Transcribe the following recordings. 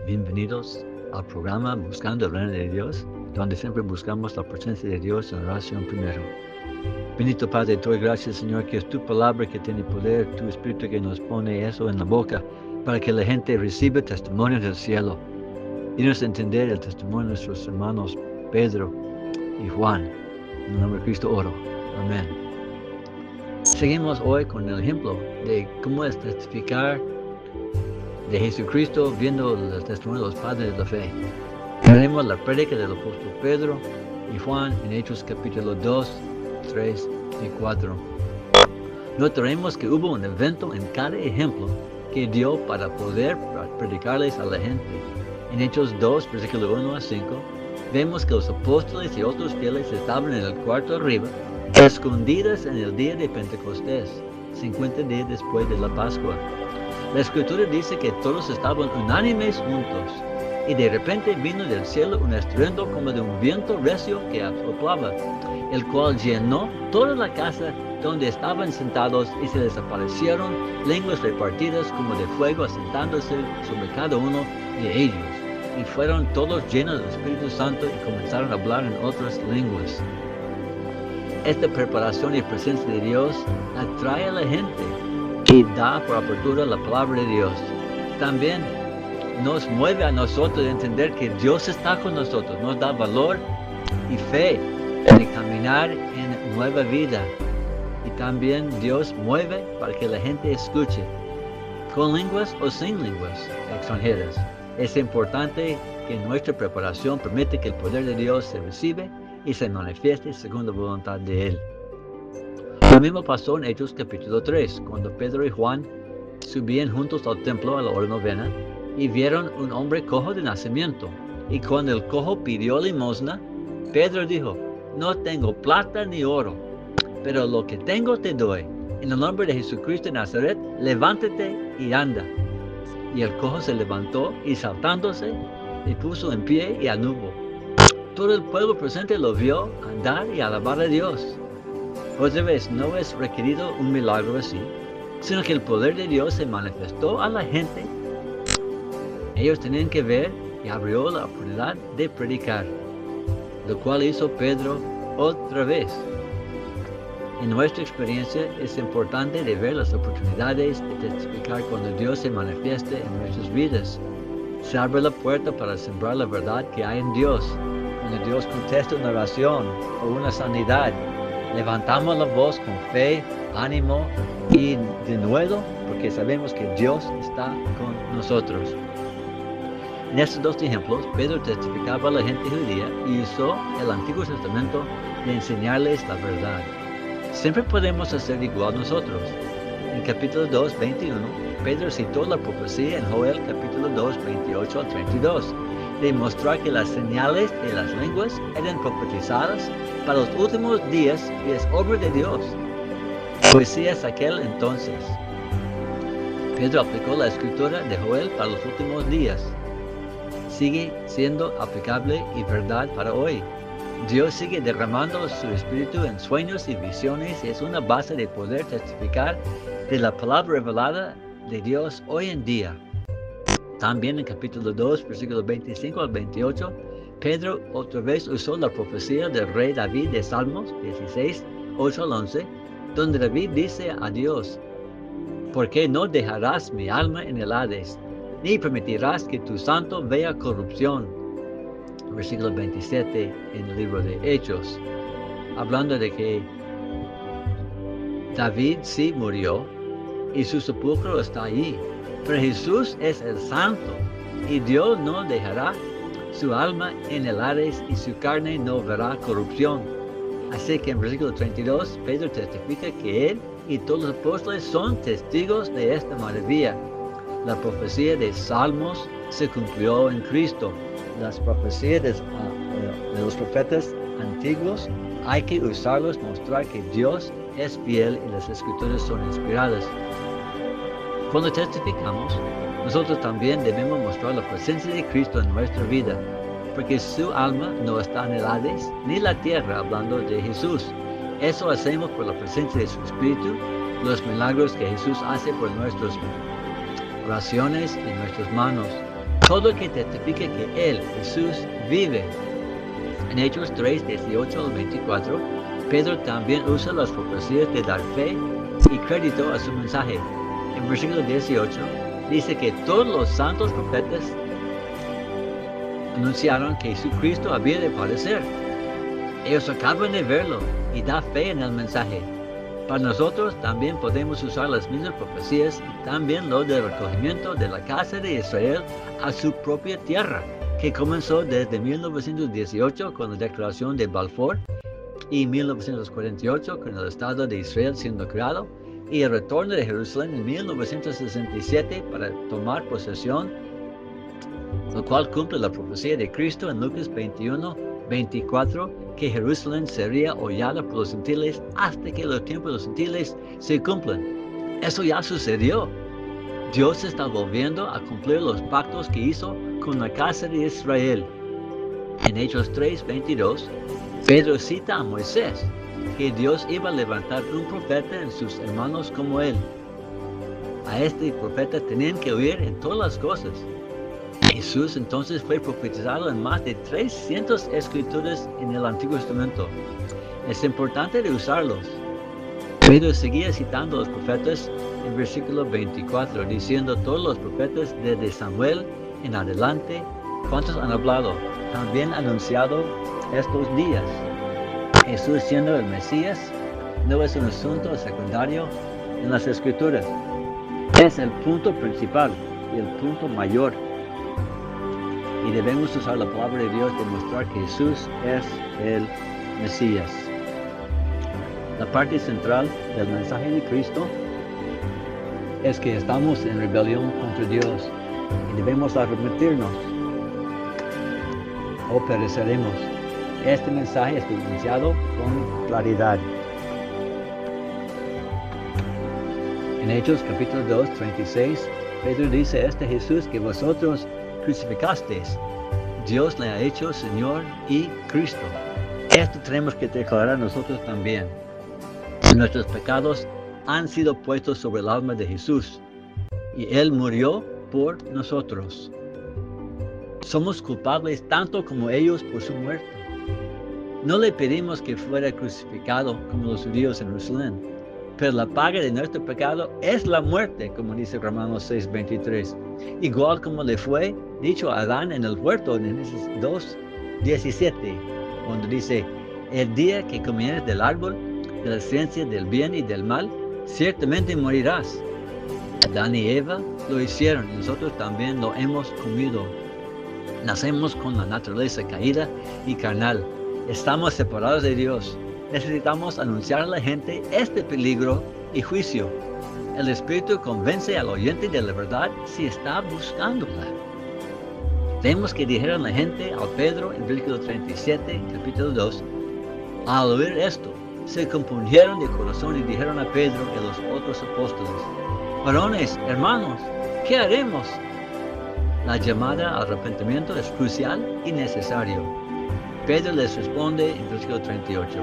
bienvenidos al programa Buscando el Reino de Dios, donde siempre buscamos la presencia de Dios en oración primero. Bendito Padre, te doy gracias, Señor, que es tu palabra que tiene poder, tu Espíritu que nos pone eso en la boca, para que la gente reciba testimonio del cielo. Y nos entender el testimonio de nuestros hermanos Pedro y Juan. En el nombre de Cristo oro. Amén. Seguimos hoy con el ejemplo de cómo es testificar de Jesucristo viendo el testimonio de los padres de la fe. Veremos la prédica del apóstol Pedro y Juan en Hechos capítulo 2, 3 y 4. Notaremos que hubo un evento en cada ejemplo que dio para poder predicarles a la gente. En Hechos 2, versículo 1 a 5, vemos que los apóstoles y otros fieles estaban en el cuarto arriba, escondidas en el día de Pentecostés, 50 días después de la Pascua. La Escritura dice que todos estaban unánimes juntos, y de repente vino del cielo un estruendo como de un viento recio que soplaba, el cual llenó toda la casa donde estaban sentados, y se les aparecieron lenguas repartidas como de fuego asentándose sobre cada uno de ellos. Y fueron todos llenos del Espíritu Santo y comenzaron a hablar en otras lenguas. Esta preparación y presencia de Dios atrae a la gente y da por apertura la palabra de Dios. También nos mueve a nosotros a entender que Dios está con nosotros, nos da valor y fe de caminar en nueva vida. Y también Dios mueve para que la gente escuche, con lenguas o sin lenguas extranjeras. Es importante que nuestra preparación permita que el poder de Dios se reciba y se manifieste según la voluntad de Él. Lo mismo pasó en Hechos capítulo 3, cuando Pedro y Juan subían juntos al templo a la hora novena y vieron un hombre cojo de nacimiento. Y cuando el cojo pidió limosna, Pedro dijo: no tengo plata ni oro, pero lo que tengo te doy. En el nombre de Jesucristo de Nazaret, levántate y anda. Y el cojo se levantó y saltándose, se puso en pie y anduvo. Todo el pueblo presente lo vio andar y alabar a Dios. Otra vez, no es requerido un milagro así, sino que el poder de Dios se manifestó a la gente. Ellos tenían que ver y abrió la oportunidad de predicar, lo cual hizo Pedro otra vez. En nuestra experiencia es importante de ver las oportunidades de testificar cuando Dios se manifieste en nuestras vidas. Se abre la puerta para sembrar la verdad que hay en Dios. Cuando Dios contesta una oración o una sanidad, levantamos la voz con fe, ánimo y denuedo, porque sabemos que Dios está con nosotros. En estos dos ejemplos, Pedro testificaba a la gente judía y usó el Antiguo Testamento de enseñarles la verdad. Siempre podemos hacer igual nosotros. En capítulo 2, 21, Pedro citó la profecía en Joel capítulo 2, 28 al 32, de mostrar que las señales de las lenguas eran profetizadas para los últimos días y es obra de Dios. Poesía es aquel entonces. Pedro aplicó la escritura de Joel para los últimos días. Sigue siendo aplicable y verdad para hoy. Dios sigue derramando su espíritu en sueños y visiones y es una base de poder testificar de la palabra revelada de Dios hoy en día. También en capítulo 2, versículos 25 al 28, Pedro otra vez usó la profecía del rey David de Salmos 16, 8 al 11, donde David dice a Dios: ¿por qué no dejarás mi alma en el Hades, ni permitirás que tu santo vea corrupción? Versículo 27 en el libro de Hechos, hablando de que David sí murió y su sepulcro está allí, pero Jesús es el santo y Dios no dejará su alma en el Hades y su carne no verá corrupción. Así que en versículo 32 Pedro testifica que él y todos los apóstoles son testigos de esta maravilla. La profecía de Salmos se cumplió en Cristo. Las profecías de los profetas antiguos hay que usarlos, mostrar que Dios es fiel y las escrituras son inspiradas. Cuando testificamos, nosotros también debemos mostrar la presencia de Cristo en nuestra vida, porque su alma no está en el Hades ni la tierra, hablando de Jesús. Eso hacemos por la presencia de su Espíritu, los milagros que Jesús hace por nuestras oraciones y nuestras manos. todo que testifique que Él, Jesús, vive. En Hechos 3, 18 al 24, Pedro también usa las profecías de dar fe y crédito a su mensaje. En versículo 18 dice que todos los santos profetas anunciaron que Jesucristo había de padecer. Ellos acaban de verlo y da fe en el mensaje. Para nosotros también podemos usar las mismas profecías y también lo del recogimiento de la casa de Israel a su propia tierra, que comenzó desde 1918 con la declaración de Balfour y 1948 con el Estado de Israel siendo creado y el retorno de Jerusalén en 1967 para tomar posesión, lo cual cumple la profecía de Cristo en Lucas 21, 24, que Jerusalén sería hollada por los gentiles hasta que los tiempos de los gentiles se cumplan. Eso ya sucedió. Dios está volviendo a cumplir los pactos que hizo con la casa de Israel. En Hechos 3, 22, Pedro cita a Moisés, que Dios iba a levantar un profeta en sus hermanos como él. A este profeta tenían que oír en todas las cosas. Jesús entonces fue profetizado en más de 300 escrituras en el Antiguo Testamento. Es importante de usarlos. Pedro seguía citando a los profetas en versículo 24, diciendo todos los profetas desde Samuel en adelante, cuantos han hablado, también anunciado estos días. Jesús siendo el Mesías no es un asunto secundario en las escrituras. Es el punto principal y el punto mayor. Y debemos usar la palabra de Dios para demostrar que Jesús es el Mesías. La parte central del mensaje de Cristo es que estamos en rebelión contra Dios y debemos arrepentirnos o pereceremos. Este mensaje es enunciado con claridad. En Hechos capítulo 2, 36, Pedro dice, este Jesús que vosotros crucificasteis, Dios le ha hecho Señor y Cristo. Esto tenemos que declarar nosotros también. Nuestros pecados han sido puestos sobre el alma de Jesús y Él murió por nosotros. Somos culpables tanto como ellos por su muerte. No le pedimos que fuera crucificado como los judíos en Jerusalén, pero la paga de nuestro pecado es la muerte, como dice Romanos 6:23. Igual como le fue dicho a Adán en el huerto en Génesis 2:17, cuando dice, el día que comieres del árbol de la ciencia del bien y del mal, ciertamente morirás. Adán y Eva lo hicieron y nosotros también lo hemos comido. Nacemos con la naturaleza caída y carnal. Estamos separados de Dios. Necesitamos anunciar a la gente este peligro y juicio. El Espíritu convence al oyente de la verdad si está buscándola. Vemos que dijeron la gente a Pedro en versículo 37, capítulo 2, al oír esto, se compungieron de corazón y dijeron a Pedro y a los otros apóstoles, varones, hermanos, ¿qué haremos? La llamada al arrepentimiento es crucial y necesario. Pedro les responde en versículo 38,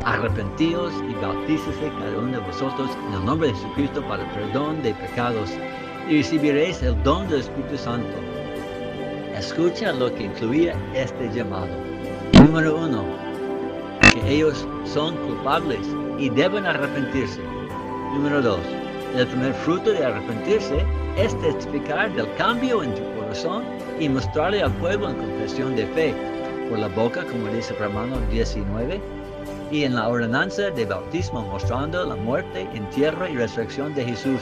arrepentíos y bautícese cada uno de vosotros en el nombre de Jesucristo para el perdón de pecados y recibiréis el don del Espíritu Santo. Escucha lo que incluía este llamado. Número 1, que ellos son culpables y deben arrepentirse. Número 2, el primer fruto de arrepentirse es testificar del cambio en tu corazón y mostrarle al pueblo en confesión de fe, por la boca, como dice Romanos 19, y en la ordenanza de bautismo mostrando la muerte, entierro y resurrección de Jesús.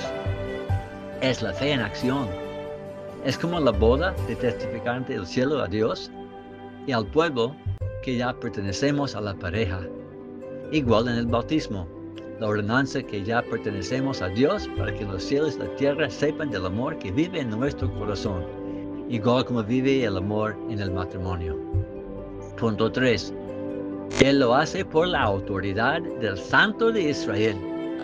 Es la fe en acción. Es como la boda de testificar ante el cielo a Dios y al pueblo que ya pertenecemos a la pareja. Igual en el bautismo, la ordenanza que ya pertenecemos a Dios para que los cielos y la tierra sepan del amor que vive en nuestro corazón, igual como vive el amor en el matrimonio. Punto 3. Él lo hace por la autoridad del Santo de Israel,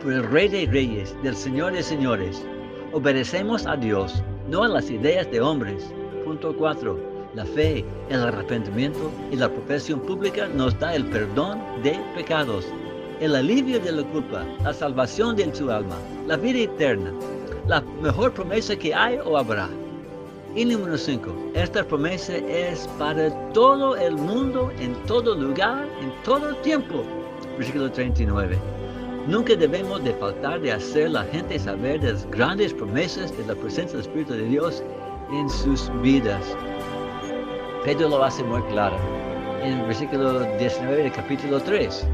por el Rey de Reyes, del Señor de Señores. Obedecemos a Dios, no a las ideas de hombres. Punto 4. La fe, el arrepentimiento y la profesión pública nos da el perdón de pecados, el alivio de la culpa, la salvación de su alma, la vida eterna, la mejor promesa que hay o habrá. Y número 5, esta promesa es para todo el mundo, en todo lugar, en todo tiempo. Versículo 39. Nunca debemos de faltar de hacer la gente saber de las grandes promesas de la presencia del Espíritu de Dios en sus vidas. Pedro lo hace muy claro. En el versículo 19 del capítulo 3,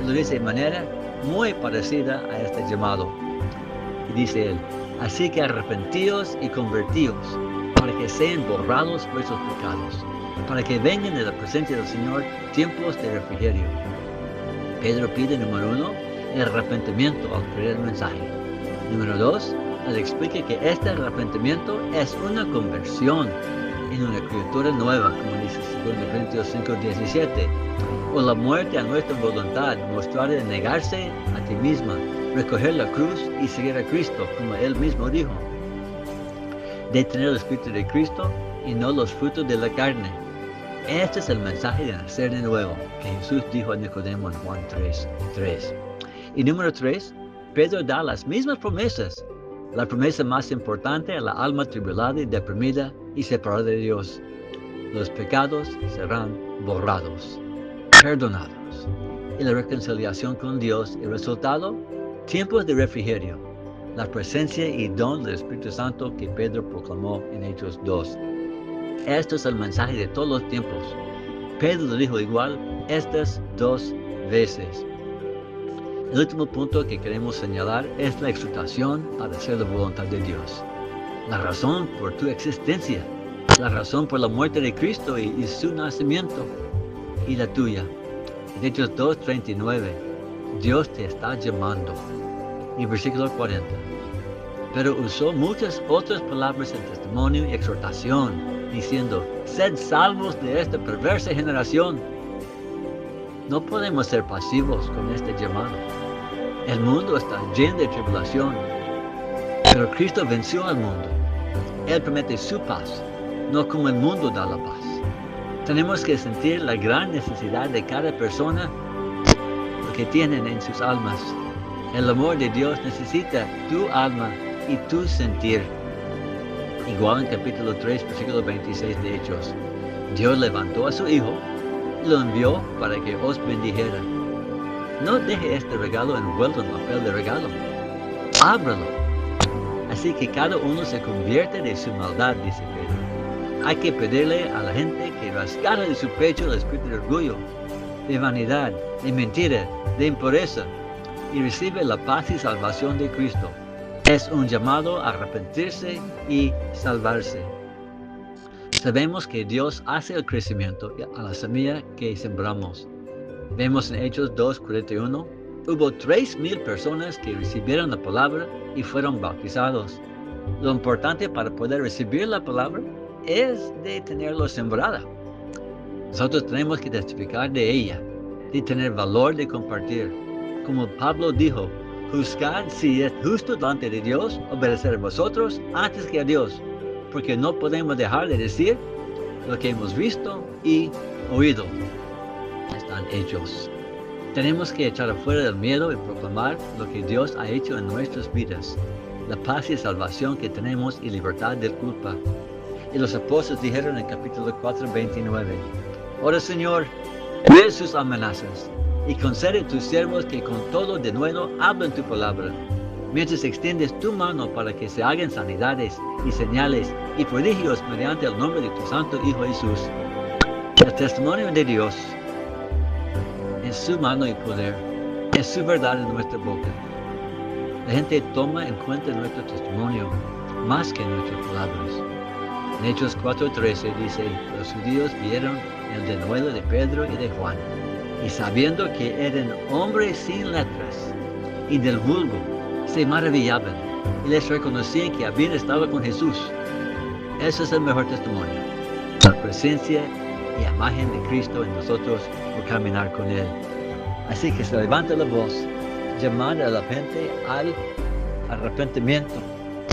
lo dice de manera muy parecida a este llamado. Y dice él, así que arrepentíos y convertíos, para que sean borrados vuestros pecados, para que vengan de la presencia del Señor tiempos de refrigerio. Pedro pide, número 1, el arrepentimiento al creer el mensaje. Número 2, él explica que este arrepentimiento es una conversión en una criatura nueva, como dice 2 Corintios 5:17, o la muerte a nuestra voluntad, mostrar de negarse a ti misma, recoger la cruz y seguir a Cristo, como él mismo dijo. De tener el Espíritu de Cristo y no los frutos de la carne. Este es el mensaje de nacer de nuevo, que Jesús dijo a Nicodemo en Juan 3:3. Y número 3, Pedro da las mismas promesas. La promesa más importante a la alma tribulada y deprimida y separada de Dios. Los pecados serán borrados, perdonados. Y la reconciliación con Dios. El resultado, tiempos de refrigerio. La presencia y don del Espíritu Santo que Pedro proclamó en Hechos 2. Esto es el mensaje de todos los tiempos. Pedro lo dijo igual estas 2 veces. El último punto que queremos señalar es la exhortación para hacer la voluntad de Dios. La razón por tu existencia, la razón por la muerte de Cristo y su nacimiento, y la tuya. En Hechos 2:39, Dios te está llamando. Y versículo 40. Pero usó muchas otras palabras en testimonio y exhortación, diciendo, sed salvos de esta perversa generación. No podemos ser pasivos con este llamado. El mundo está lleno de tribulación, pero Cristo venció al mundo. Él promete su paz, no como el mundo da la paz. Tenemos que sentir la gran necesidad de cada persona, lo que tienen en sus almas. El amor de Dios necesita tu alma y tu sentir. Igual en capítulo 3, versículo 26 de Hechos. Dios levantó a su Hijo y lo envió para que os bendijera. No deje este regalo envuelto en papel de regalo. Ábralo. Así que cada uno se convierte de su maldad, dice Pedro. Hay que pedirle a la gente que rasgara de su pecho el espíritu de orgullo, de vanidad, de mentira, de impureza, y recibe la paz y salvación de Cristo. Es un llamado a arrepentirse y salvarse. Sabemos que Dios hace el crecimiento a la semilla que sembramos. Vemos en Hechos 2:41, hubo 3,000 personas que recibieron la palabra y fueron bautizados. Lo importante para poder recibir la palabra es de tenerlo sembrada. Nosotros tenemos que testificar de ella, de tener valor de compartir. Como Pablo dijo, juzgad si es justo delante de Dios obedecer a vosotros antes que a Dios, porque no podemos dejar de decir lo que hemos visto y oído. Están hechos. Tenemos que echar afuera del miedo y proclamar lo que Dios ha hecho en nuestras vidas, la paz y salvación que tenemos y libertad de culpa. Y los apóstoles dijeron en capítulo 4:29, ahora Señor, ve sus amenazas y concede a tus siervos que con todo de nuevo hablen tu palabra, mientras extiendes tu mano para que se hagan sanidades y señales y prodigios mediante el nombre de tu santo Hijo Jesús. El testimonio de Dios es su mano y poder, es su verdad en nuestra boca. La gente toma en cuenta nuestro testimonio más que nuestras palabras. En Hechos 4:13 dice, los judíos vieron el denuedo de Pedro y de Juan, y sabiendo que eran hombres sin letras y del vulgo, se maravillaban y les reconocían que habían estado con Jesús. Ese es el mejor testimonio, la presencia y imagen de Cristo en nosotros por caminar con Él. Así que se levanta la voz, llamando a la gente al arrepentimiento.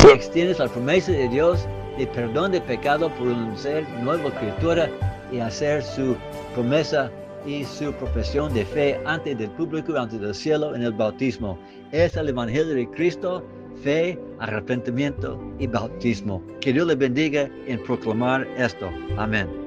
Y extiendes la promesa de Dios de perdón de pecado por un ser nueva criatura y hacer su promesa y su profesión de fe ante el público, ante el cielo en el bautismo. Es el Evangelio de Cristo fe, arrepentimiento y bautismo. Que Dios le bendiga en proclamar esto. Amén.